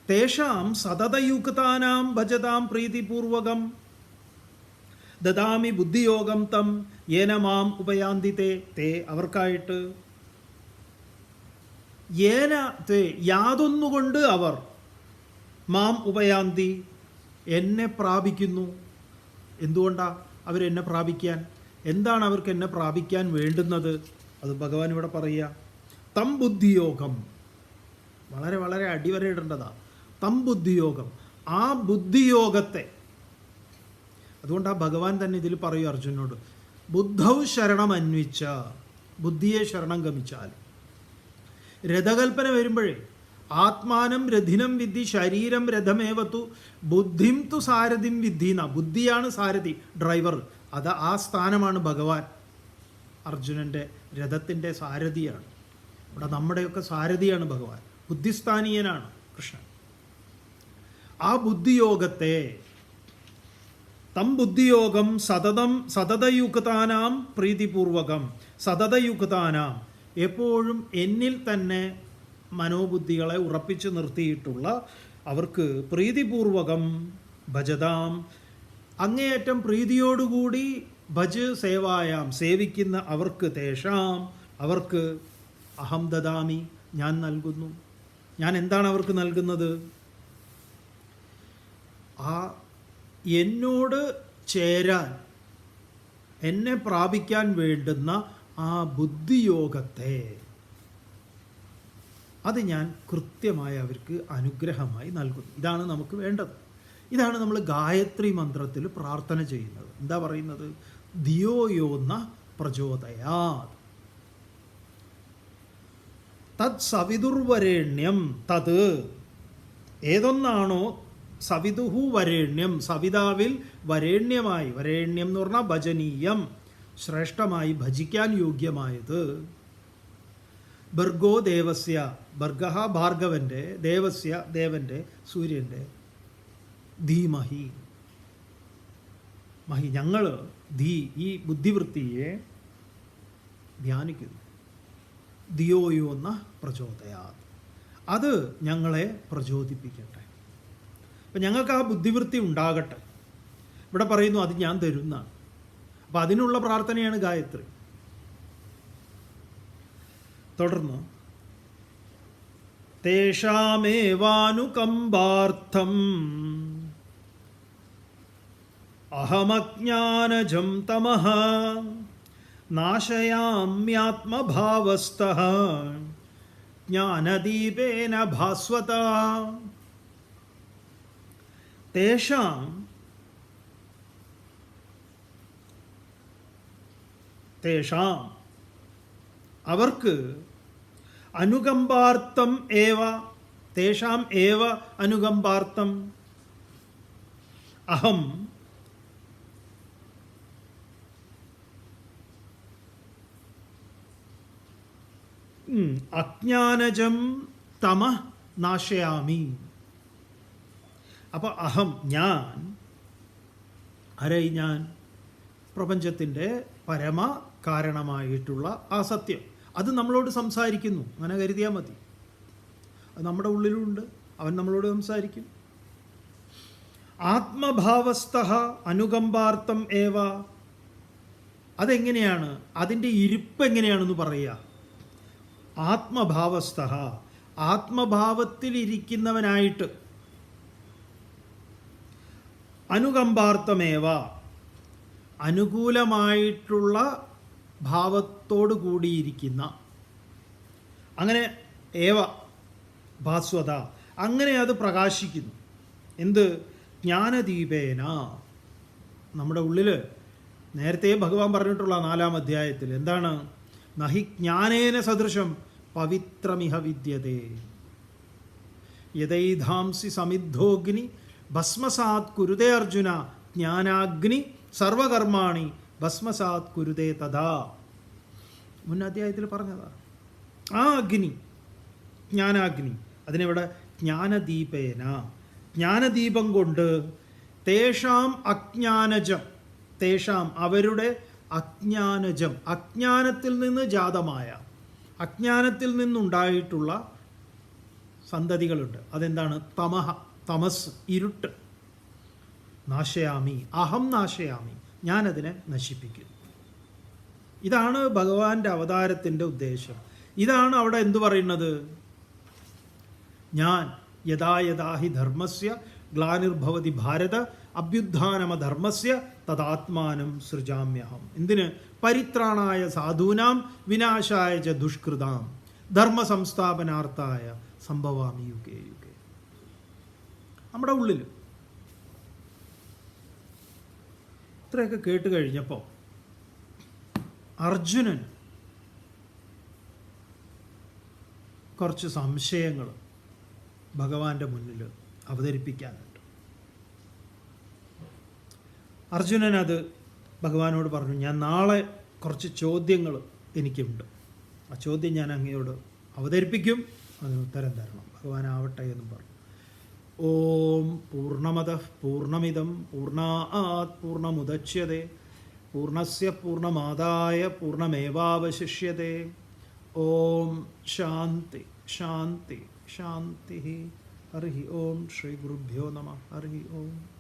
തേഷാം സതതയുക്താനാം ഭജതാം പ്രീതിപൂർവകം ദദാമി ബുദ്ധിയോഗം തം യേന മാം ഉപയാന്തി തേ. അവർക്കായിട്ട് യേന തേ, യാതൊന്നുകൊണ്ട് അവർ മാം ഉപയാന്തി എന്നെ പ്രാപിക്കുന്നു. എന്തുകൊണ്ടാണ് അവരെന്നെ പ്രാപിക്കാൻ? എന്താണ് അവർക്ക് എന്നെ പ്രാപിക്കാൻ വേണ്ടുന്നത്? അത് ഭഗവാൻ ഇവിടെ പറയുക. തം ബുദ്ധിയോഗം, വളരെ വളരെ അടിവരയിടേണ്ടതാണ്. തം ബുദ്ധിയോഗം, ആ ബുദ്ധിയോഗത്തെ. അതുകൊണ്ടാണ് ഭഗവാൻ തന്നെ ഇതിൽ പറയും അർജുനോട്, ബുദ്ധൗ ശരണം അന്വിച്ച, ബുദ്ധിയെ ശരണം ഗമിച്ചാൽ. രഥകൽപ്പന വരുമ്പോഴേ ആത്മാനം രഥിനം വിദ്ധി ശരീരം രഥമേവത്തു ബുദ്ധിം തു സാരഥിം വിദ്ധീന. ബുദ്ധിയാണ് സാരഥി, ഡ്രൈവർ. അത് ആ സ്ഥാനമാണ് ഭഗവാൻ. അർജുനൻ്റെ രഥത്തിൻ്റെ സാരഥിയാണ്. ഇവിടെ നമ്മുടെയൊക്കെ സാരഥിയാണ് ഭഗവാൻ. ബുദ്ധിസ്ഥാനീയനാണ് കൃഷ്ണൻ. ആ ബുദ്ധിയോഗത്തെ, തം ബുദ്ധിയോഗം സതതയുക്താനാം പ്രീതിപൂർവകം, സതതയുക്താനാം എപ്പോഴും എന്നിൽ തന്നെ മനോബുദ്ധികളെ ഉറപ്പിച്ചു നിർത്തിയിട്ടുള്ള അവർക്ക് പ്രീതിപൂർവകം ഭജതാം, അങ്ങേയറ്റം പ്രീതിയോടുകൂടി ഭജ് സേവായാം സേവിക്കുന്ന അവർക്ക്, തേഷാം അവർക്ക് അഹം ദദാമി ഞാൻ നൽകുന്നു. ഞാൻ എന്താണ് അവർക്ക് നൽകുന്നത്? ആ എന്നോട് ചേരാൻ, എന്നെ പ്രാപിക്കാൻ വേണ്ടുന്ന ആ ബുദ്ധിയോഗത്തെ, അത് ഞാൻ കൃത്യമായി അവർക്ക് അനുഗ്രഹമായി നൽകുന്നു. ഇതാണ് നമുക്ക് വേണ്ടത്. ഇതാണ് നമ്മൾ ഗായത്രി മന്ത്രത്തിൽ പ്രാർത്ഥന ചെയ്യുന്നത്. എന്താ പറയുന്നത്? ധിയോ യോ ന പ്രചോദയാത് തത് സവിതുർവരേണ്യം. തത് ഏതൊന്നാണോ സവിതുഹു വരേണ്യം, സവിതാവിൽ വരേണ്യമായി, വരേണ്യം എന്ന് പറഞ്ഞാൽ ഭജനീയം, ശ്രേഷ്ഠമായി ഭജിക്കാൻ യോഗ്യമായത്. ഭർഗോ ദേവസ്യ, ഭർഗ ഭാർഗവൻ്റെ, ദേവസ്യ ദേവൻ്റെ, സൂര്യൻ്റെ, ധീമഹി മഹി, ഞങ്ങൾ ധീ ഈ ബുദ്ധിവൃത്തിയെ ധ്യാനിക്കുന്നു. ധിയോയോ ന പ്രചോദയാത്, അത് ഞങ്ങളെ പ്രചോദിപ്പിക്കട്ടെ. അപ്പം ഞങ്ങൾക്ക് ആ ബുദ്ധിവൃത്തി ഉണ്ടാകട്ടെ. ഇവിടെ പറയുന്നു അത് ഞാൻ തരുന്നതാണ്. അപ്പം അതിനുള്ള പ്രാർത്ഥനയാണ് ഗായത്രി. തുടർന്ന് തേഷാമേവാനുകമ്പാർത്ഥം അഹമജ്ഞാനജം തമഃ നാശയാമ്യാത്മഭാവസ്ഥഃ ജ്ഞാനദീപേന ഭാസ്വത. തേഷാം അവർക്ക്, അനുകമ്പാർത്ഥം ഏവ, തേഷാം ഏവ അനുകമ്പാർത്ഥം അഹം അജ്ഞാനജം തമ നാശയാമി. അപ്പോൾ അഹം ഞാൻ, ആരായി ഞാൻ? പ്രപഞ്ചത്തിൻ്റെ പരമ കാരണമായിട്ടുള്ള ആ സത്യം. അത് നമ്മളോട് സംസാരിക്കുന്നു, അങ്ങനെ കരുതിയാൽ മതി. അത് നമ്മുടെ ഉള്ളിലുണ്ട്, അവൻ നമ്മളോട് സംസാരിക്കും. ആത്മഭാവസ്ഥഃ അനുകമ്പാർത്ഥം ഏവ, അതെങ്ങനെയാണ്? അതിൻ്റെ ഇരിപ്പ് എങ്ങനെയാണെന്ന് പറയുക. ആത്മഭാവസ്ഥഃ, ആത്മഭാവത്തിലിരിക്കുന്നവനായിട്ട്. അനുകമ്പാർത്ഥമേവ, അനുകൂലമായിട്ടുള്ള ഭാവത്തോടു കൂടിയിരിക്കുന്ന, അങ്ങനെ ഏവ ഭാസ്വത, അങ്ങനെ അത് പ്രകാശിക്കുന്നു. എന്ത്? ജ്ഞാനദീപേന. നമ്മുടെ ഉള്ളിൽ നേരത്തെ ഭഗവാൻ പറഞ്ഞിട്ടുള്ള 4-ാം അധ്യായത്തിൽ എന്താണ്? നഹി ജ്ഞാനേന സദൃശം പവിത്രമിഹ വിദ്യതേ യദൈധാംസി സമിദ്ധോഗ്നി ഭസ്മസാത് കുരുതേ അർജുന ജ്ഞാനാഗ്നി സർവകർമാണി ഭസ്മസാത് കുരുതേ തഥാ. മുൻ അധ്യായത്തിൽ പറഞ്ഞതാ. ആ അഗ്നി, ജ്ഞാനാഗ്നി, അതിനെവിടെ? ജ്ഞാനദീപേന, ജ്ഞാനദീപം കൊണ്ട്. തേഷാം അജ്ഞാനജം, തേഷാം അവരുടെ അജ്ഞാനജം, അജ്ഞാനത്തിൽ നിന്ന് ജാതമായ, അജ്ഞാനത്തിൽ നിന്നുണ്ടായിട്ടുള്ള സന്തതികളുണ്ട്. അതെന്താണ്? തമഹ, തമസ്, ഇരുട്ട്. നാശയാമി, അഹം നാശയാമി, ഞാനതിനെ നശിപ്പിക്കും. ഇതാണ് ഭഗവാന്റെ അവതാരത്തിൻ്റെ ഉദ്ദേശം. ഇതാണ് അവിടെ എന്തു പറയുന്നത്? ഞാൻ യഥാ യഥാ ഹി ധർമ്മസ്യ ഗ്ലാനിർഭവതി ഭാരത അഭ്യുത്ഥാനമധർമ്മസ്യ തദാത്മാനം സൃജാമ്യഹം. എന്തിന്? പരിത്രാണായ സാധൂനാം വിനാശായ ച ദുഷ്കൃതാം ധർമ്മ സംസ്ഥാപനാർത്ഥായ സംഭവാമി യുഗേ യുഗേ. നമ്മുടെ ഉള്ളിൽ ഇത്രയൊക്കെ കേട്ട് കഴിഞ്ഞപ്പോൾ അർജുനൻ കുറച്ച് സംശയങ്ങൾ ഭഗവാന്റെ മുന്നിൽ അവതരിപ്പിക്കാനുണ്ട്. അർജുനൻ അത് ഭഗവാനോട് പറഞ്ഞു, ഞാൻ നാളെ കുറച്ച് ചോദ്യങ്ങൾ എനിക്കുണ്ട്, ആ ചോദ്യം ഞാൻ അങ്ങയോട് അവതരിപ്പിക്കും, അതിന് ഉത്തരം തരണം. ഭഗവാനാവട്ടെ എന്നും പറഞ്ഞു. ഓം പൂർണ്ണമദഃ പൂർണ്ണമിദം പൂർണ്ണാത് പൂർണ്ണമുദച്യതേ പൂർണ്ണസ്യ പൂർണ്ണമാദായ പൂർണ്ണമേവാവശിഷ്യതേ. ഓം ശാന്തി ശാന്തി ശാന്തി. ഹരി ഓം. ശ്രീ ഗുരുഭ്യോ നമഃ. ഹരി ഓം.